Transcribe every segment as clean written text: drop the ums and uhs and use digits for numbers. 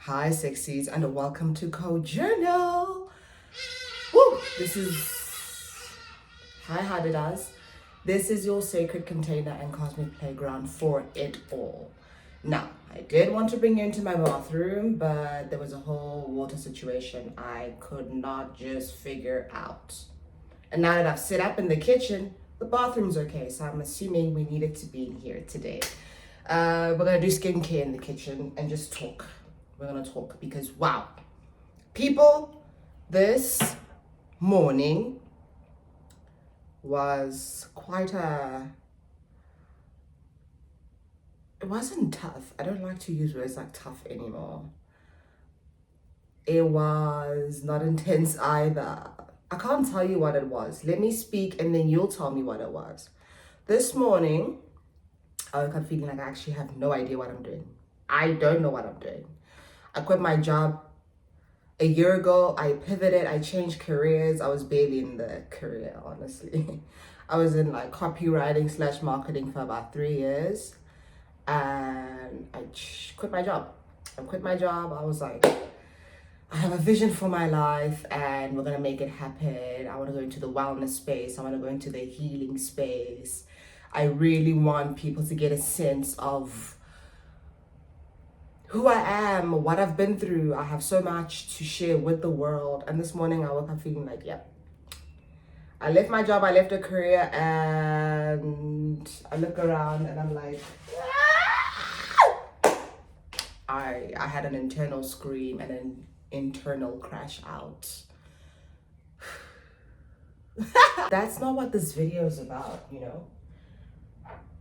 Hi, sexies, and welcome to Code Journal. Woo! This is Hi, Hadidas. This is your sacred container and cosmic playground for it all. Now, I did want to bring you into my bathroom, but there was a whole water situation I could not just figure out. And now that I've set up in the kitchen, the bathroom's okay, so I'm assuming we needed to be in here today. We're gonna do skincare in the kitchen and just talk. We're gonna talk because wow, people, this morning was quite it wasn't tough. I don't like to use words like tough anymore. It was not intense either. I can't tell you what it was. Let me speak and then you'll tell me what it was. This morning, I woke up feeling like I actually have no idea what I'm doing. I don't know what I'm doing. I quit my job a year ago. I pivoted, I changed careers. I was barely in the career, honestly. I was in like copywriting / marketing for about 3 years. And I quit my job. I was like, I have a vision for my life and we're gonna make it happen. I wanna go into the wellness space. I wanna go into the healing space. I really want people to get a sense of who I am, what I've been through. I have so much to share with the world. And this morning I woke up feeling like, yep. I left my job, I left a career, and I look around and I'm like, I had an internal scream and an internal crash out. That's not what this video is about, you know?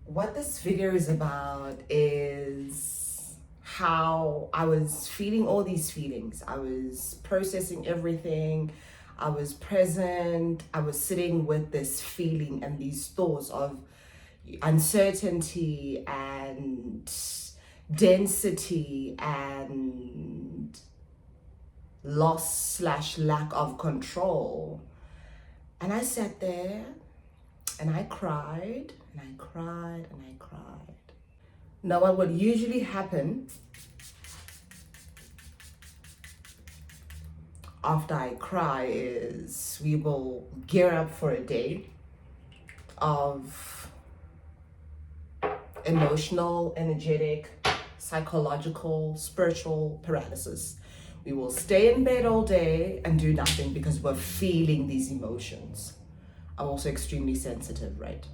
What this video is about is how I was feeling all these feelings. I was processing everything. I was present. I was sitting with this feeling and these thoughts of uncertainty and density and loss / lack of control. And I sat there and I cried and I cried and I cried. Now, what would usually happen after I cry is we will gear up for a day of emotional, energetic, psychological, spiritual paralysis. We will stay in bed all day and do nothing because we're feeling these emotions. I'm also extremely sensitive, right?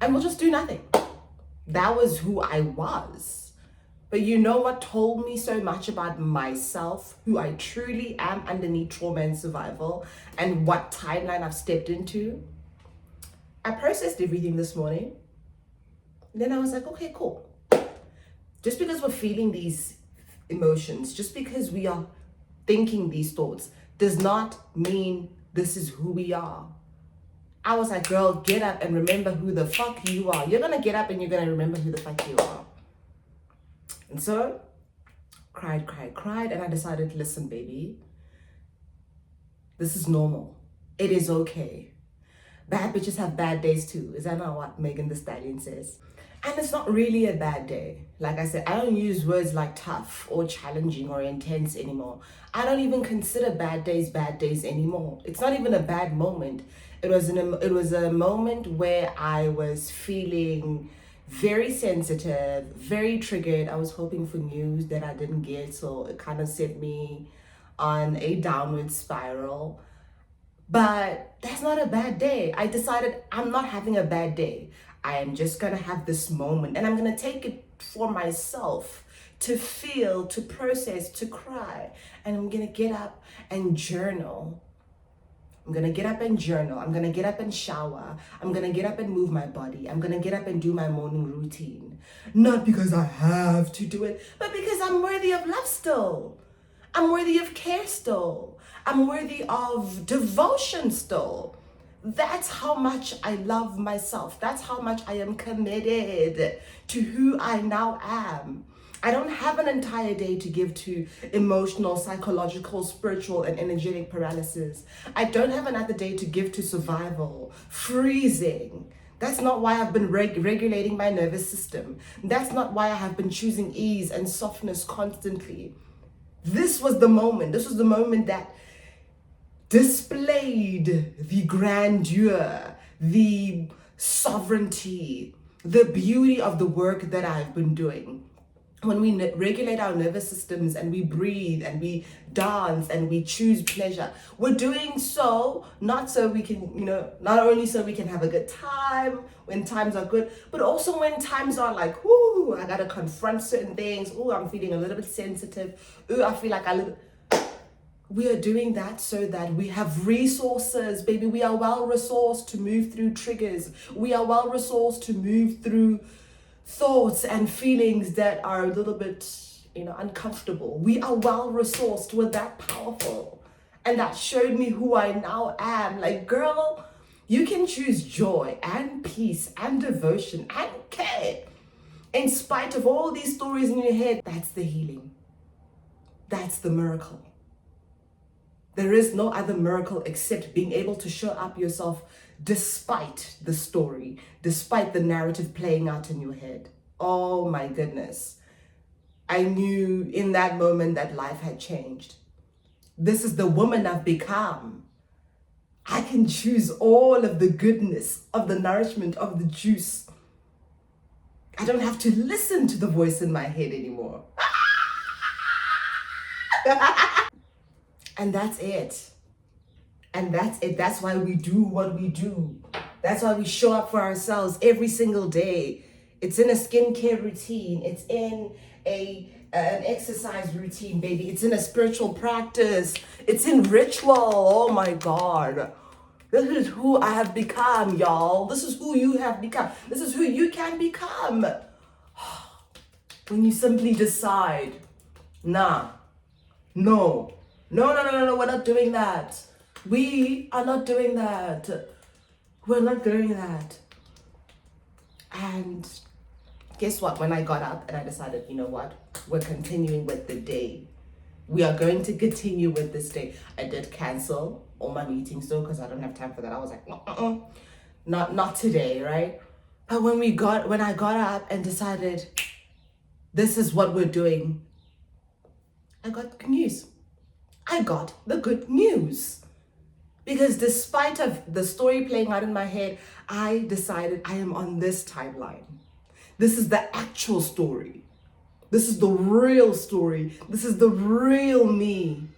And we'll just do nothing. That was who I was. But you know what told me so much about myself, who I truly am underneath trauma and survival, and what timeline I've stepped into? I processed everything this morning. Then I was like, okay, cool. Just because we're feeling these emotions, just because we are thinking these thoughts, does not mean this is who we are. I was like, girl, get up and remember who the fuck you are. You're gonna get up and you're gonna remember who the fuck you are. And so, cried, and I decided, listen, baby, this is normal. It is okay. Bad bitches have bad days too. Is that not what Megan Thee Stallion says? And it's not really a bad day. Like I said, I don't use words like tough or challenging or intense anymore. I don't even consider bad days anymore. It's not even a bad moment. It was a moment where I was feeling very sensitive, very triggered. I was hoping for news that I didn't get, so it kind of set me on a downward spiral. But that's not a bad day. I decided I'm not having a bad day. I am just gonna have this moment and I'm gonna take it for myself to feel, to process, to cry. And I'm gonna get up and journal. I'm gonna get up and journal. I'm gonna get up and shower. I'm gonna get up and move my body. I'm gonna get up and do my morning routine. Not because I have to do it, but because I'm worthy of love still. I'm worthy of care still. I'm worthy of devotion still. That's how much I love myself. That's how much I am committed to who I now am. I don't have an entire day to give to emotional, psychological, spiritual, and energetic paralysis. I don't have another day to give to survival, freezing. That's not why I've been regulating my nervous system. That's not why I have been choosing ease and softness constantly. This was the moment. This was the moment that displayed the grandeur, the sovereignty, the beauty of the work that I've been doing. When we regulate our nervous systems and we breathe and we dance and we choose pleasure, we're doing so not so we can, not only so we can have a good time when times are good, but also when times are like, ooh, I gotta confront certain things. Ooh, I'm feeling a little bit sensitive. Ooh, I feel like we are doing that so that we have resources, baby. We are well resourced to move through triggers. We are well resourced to move through thoughts and feelings that are a little bit, uncomfortable. We are well resourced. We're that powerful. And that showed me who I now am. Like, girl, you can choose joy and peace and devotion and care. In spite of all these stories in your head, that's the healing. That's the miracle. There is no other miracle except being able to show up yourself despite the story, despite the narrative playing out in your head. Oh my goodness. I knew in that moment that life had changed. This is the woman I've become. I can choose all of the goodness, of the nourishment, of the juice. I don't have to listen to the voice in my head anymore. And that's it. And that's it. That's why we do what we do. That's why we show up for ourselves every single day. It's in a skincare routine. It's in an exercise routine, baby. It's in a spiritual practice. It's in ritual. Oh my God. This is who I have become, y'all. This is who you have become. This is who you can become. When you simply decide, no, we're not doing that. We are not doing that. We're not doing that. And guess what? When I got up and I decided, you know what? We're continuing with the day. We are going to continue with this day. I did cancel all my meetings though, because I don't have time for that. I was like, not today, right? But when I got up and decided this is what we're doing, I got good news. I got the good news. Because despite of the story playing out in my head, I decided I am on this timeline. This is the actual story. This is the real story. This is the real me.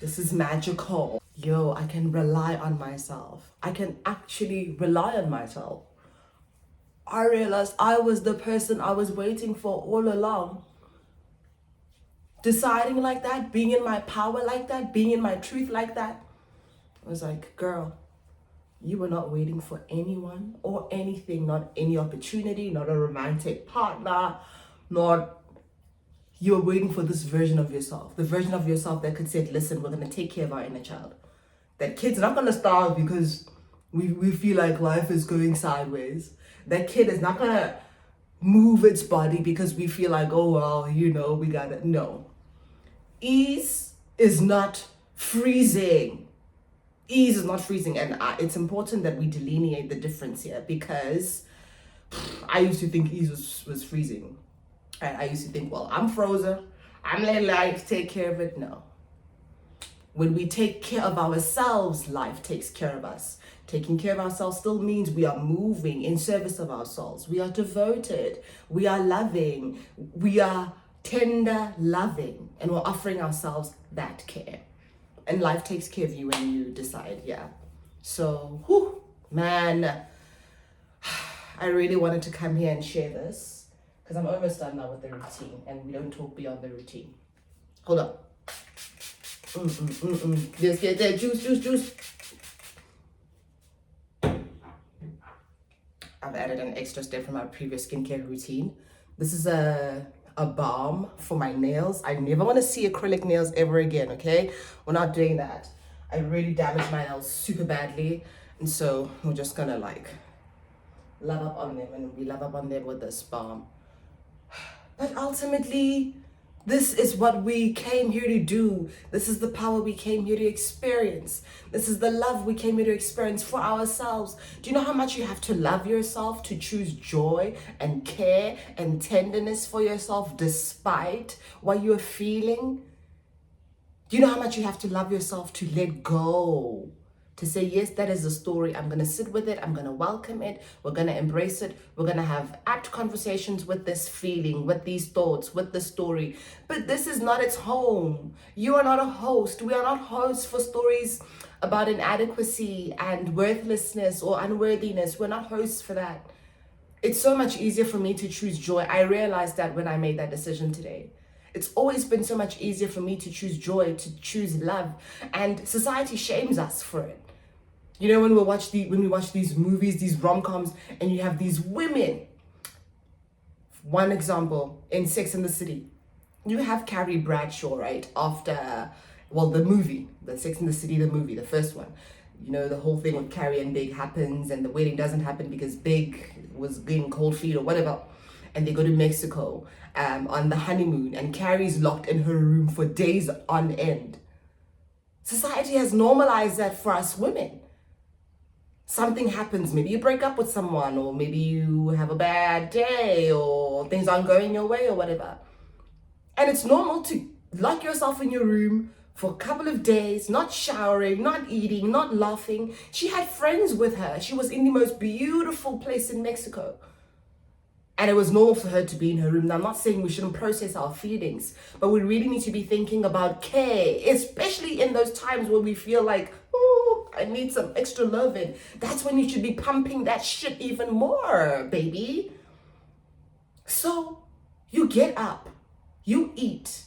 This is magical. Yo, I can rely on myself. I can actually rely on myself. I realized I was the person I was waiting for all along. Deciding like that, being in my power like that, being in my truth like that. I was like, girl, you were not waiting for anyone or anything, not any opportunity, not a romantic partner, not you were waiting for this version of yourself, the version of yourself that could say, listen, we're going to take care of our inner child. That kid's not going to starve because we feel like life is going sideways. That kid is not going to move its body because we feel like, oh, well, we got to, no. Ease is not freezing. Ease is not freezing. And it's important that we delineate the difference here, because I used to think ease was freezing. I used to think, well, I'm frozen. I'm letting life take care of it. No. When we take care of ourselves, life takes care of us. Taking care of ourselves still means we are moving in service of ourselves. We are devoted. We are loving. We are tender loving. And we're offering ourselves that care. And life takes care of you when you decide, yeah. So, man, I really wanted to come here and share this because I'm almost done now with the routine and we don't talk beyond the routine. Hold on. Just get that juice. I've added an extra step from my previous skincare routine. This is a balm for my nails. I never want to see acrylic nails ever again, okay? We're not doing that. I really damaged my nails super badly. And so we're just gonna love up on them, and we love up on them with this balm. But ultimately, This is what we came here to do. This is the power we came here to experience. This is the love we came here to experience for ourselves. Do you know how much you have to love yourself to choose joy and care and tenderness for yourself despite what you're feeling? Do you know how much you have to love yourself to let go? To say, yes, that is the story. I'm going to sit with it. I'm going to welcome it. We're going to embrace it. We're going to have apt conversations with this feeling, with these thoughts, with the story. But this is not its home. You are not a host. We are not hosts for stories about inadequacy and worthlessness or unworthiness. We're not hosts for that. It's so much easier for me to choose joy. I realized that when I made that decision today. It's always been so much easier for me to choose joy, to choose love. And society shames us for it. You know, when we watch these movies, these rom-coms, and you have these women. One example, in Sex and the City. You have Carrie Bradshaw, right? After, well, the movie, the Sex and the City, the movie, the first one. You know, the whole thing with Carrie and Big happens and the wedding doesn't happen because Big was getting cold feet or whatever. And they go to Mexico on the honeymoon and Carrie's locked in her room for days on end. Society has normalized that for us women. Something happens, maybe you break up with someone, or maybe you have a bad day, or things aren't going your way, or whatever. And it's normal to lock yourself in your room for a couple of days, not showering, not eating, not laughing. She had friends with her. She was in the most beautiful place in Mexico. And it was normal for her to be in her room. Now, I'm not saying we shouldn't process our feelings, but we really need to be thinking about care, especially in those times when we feel like, oh, I need some extra loving. That's when you should be pumping that shit even more, baby. So you get up, you eat,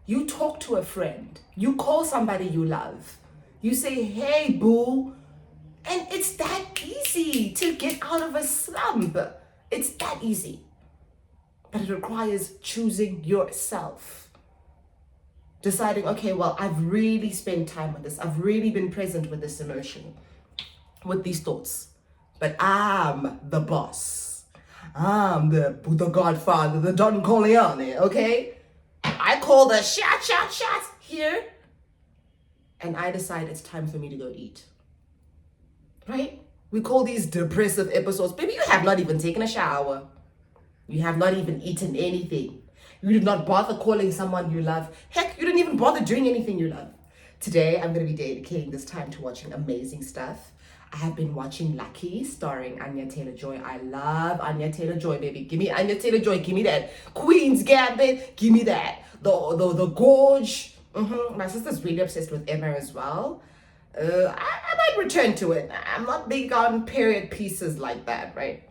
you talk to a friend, you call somebody you love, you say, hey, boo. And it's that easy to get out of a slump. It's that easy. But it requires choosing yourself. Deciding, okay, well, I've really spent time with this. I've really been present with this emotion, with these thoughts. But I'm the boss. I'm the godfather, the Don Corleone, okay? I call the shots here. And I decide it's time for me to go eat. Right? We call these depressive episodes. Baby, you have not even taken a shower. You have not even eaten anything. You did not bother calling someone you love. Heck, you didn't even bother doing anything you love. Today, I'm going to be dedicating this time to watching amazing stuff. I have been watching Lucky, starring Anya Taylor-Joy. I love Anya Taylor-Joy, baby. Give me Anya Taylor-Joy. Give me that Queen's Gambit. Give me that. The gorge. My sister's really obsessed with Emma as well. I might return to it. I'm not big on period pieces like that, right?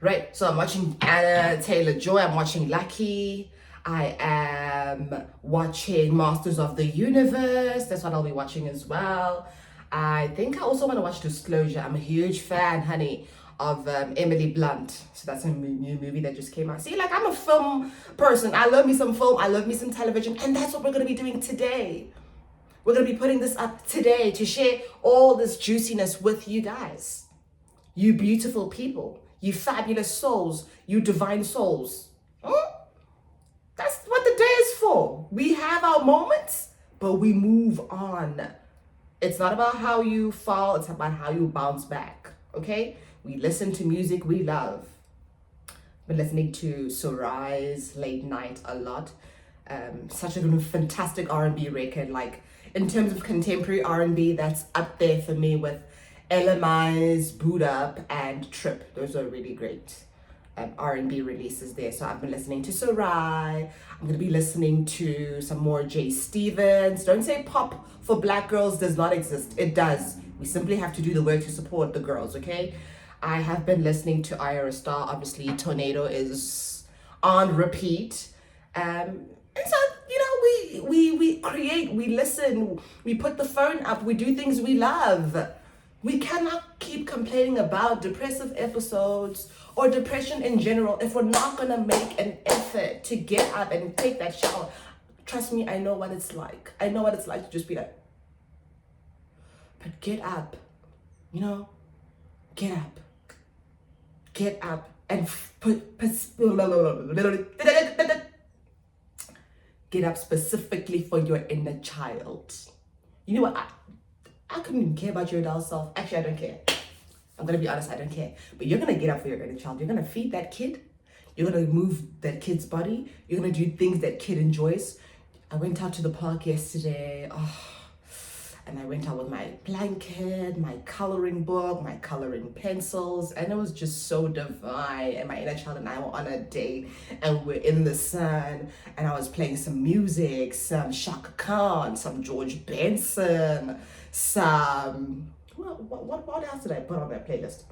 Right. So I'm watching Anna Taylor-Joy. I'm watching Lucky. I am watching Masters of the Universe. That's what I'll be watching as well. I think I also want to watch Disclosure. I'm a huge fan, honey, of Emily Blunt. So that's a new movie that just came out. See, like, I'm a film person. I love me some film. I love me some television. And that's what we're going to be doing today. We're going to be putting this up today to share all this juiciness with you guys. You beautiful people. You fabulous souls. You divine souls. That's what the day is for. We have our moments, but we move on. It's not about how you fall. It's about how you bounce back. Okay? We listen to music we love. Been listening to Sorai's Late Night a lot. Such a fantastic R&B record. Like, in terms of contemporary R&B, that's up there for me with LMI's Boot Up and Trip. Those are really great R&B releases there. So I've been listening to Sorai. I'm going to be listening to some more Jay Stevens. Don't say pop for black girls does not exist. It does. We simply have to do the work to support the girls, okay? I have been listening to Ira Star. Obviously, Tornado is on repeat. And so, you know, we create, we listen, we put the phone up, we do things we love. We cannot keep complaining about depressive episodes or depression in general if we're not going to make an effort to get up and take that shower. Trust me, I know what it's like. I know what it's like to just be like, but get up, you know, get up. Get up. and get up specifically for your inner child. You know what? I couldn't even care about your adult self. Actually, I don't care. I'm gonna be honest, I don't care. But you're gonna get up for your inner child. You're gonna feed that kid. You're gonna move that kid's body. You're gonna do things that kid enjoys. I went out to the park yesterday. And I went out with my blanket, my coloring book, my coloring pencils, and it was just so divine. And my inner child and I were on a date, and we're in the sun, and I was playing some music, some Shaka Khan, some George Benson, some what else did I put on that playlist?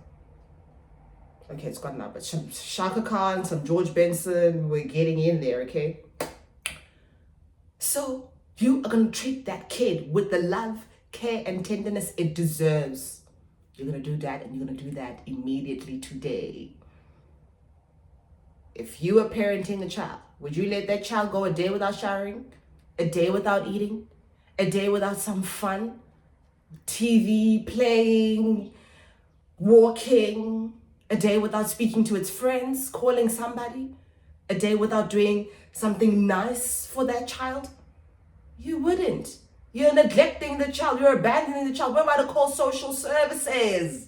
Okay, it's gone now, but some Shaka Khan, some George Benson, we're getting in there, okay? So you are going to treat that kid with the love, care, and tenderness it deserves. You're going to do that, and you're going to do that immediately today. If you are parenting a child, would you let that child go a day without showering? A day without eating? A day without some fun? TV, playing, walking? A day without speaking to its friends, calling somebody? A day without doing something nice for that child? You wouldn't. You're neglecting the child. You're abandoning the child. We're about to call social services.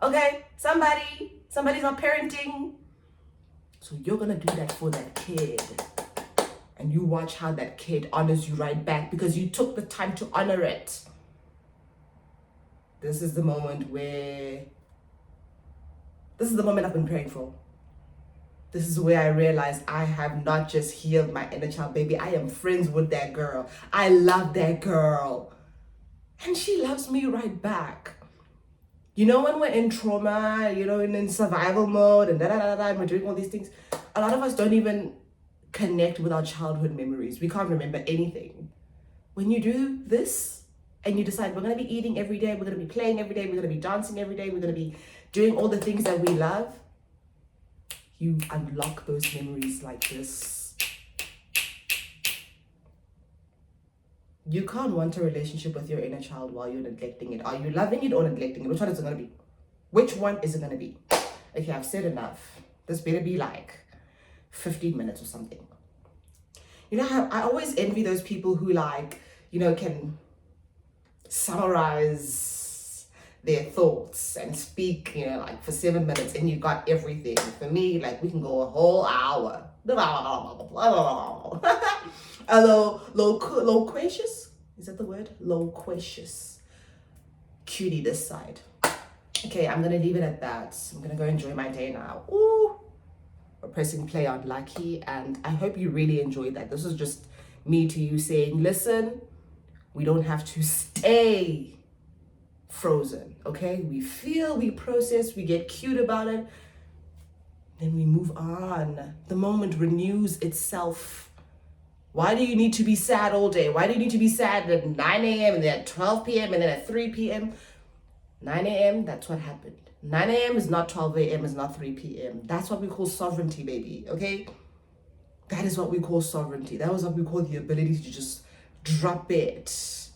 Okay? Somebody's not parenting. So you're going to do that for that kid. And you watch how that kid honors you right back because you took the time to honor it. This is the moment I've been praying for. This is where I realized I have not just healed my inner child, baby. I am friends with that girl. I love that girl. And she loves me right back. You know, when we're in trauma, you know, in survival mode and and we're doing all these things, a lot of us don't even connect with our childhood memories. We can't remember anything. When you do this and you decide we're going to be eating every day, we're going to be playing every day, we're going to be dancing every day, we're going to be doing all the things that we love, you unlock those memories like this. You can't want a relationship with your inner child while you're neglecting it. Are you loving it or neglecting it? Which one is it going to be? Which one is it going to be? Okay, I've said enough. This better be like 15 minutes or something. You know how I always envy those people who can summarize their thoughts and speak, for 7 minutes and you got everything. For me, we can go a whole hour. Loquacious? Is that the word? Loquacious. Cutie this side. Okay, I'm gonna leave it at that. I'm gonna go enjoy my day now. Ooh. We're pressing play on Lucky, and I hope you really enjoyed that. This was just me to you saying, listen, we don't have to stay frozen, okay? We feel, we process, we get cute about it, then we move on. The moment renews itself. Why do you need to be sad all day? Why do you need to be sad at 9 a.m. and then at 12 p.m. and then at 3 p.m.? 9 a.m., that's what happened. 9 a.m. is not 12 a.m., is not 3 p.m. That's what we call sovereignty, baby, okay? That is what we call sovereignty. That was what we call the ability to just drop it,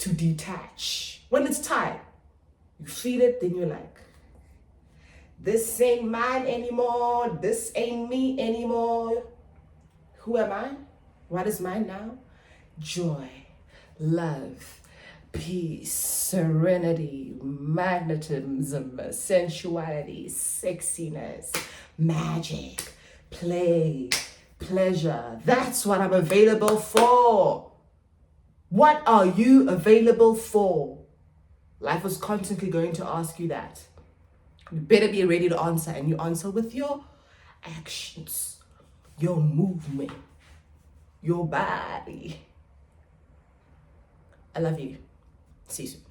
to detach. When it's time, you feel it, then you're like, this ain't mine anymore. This ain't me anymore. Who am I? What is mine now? Joy, love, peace, serenity, magnetism, sensuality, sexiness, magic, play, pleasure. That's what I'm available for. What are you available for? Life is constantly going to ask you that. You better be ready to answer, and you answer with your actions, your movement, your body. I love you. See you soon.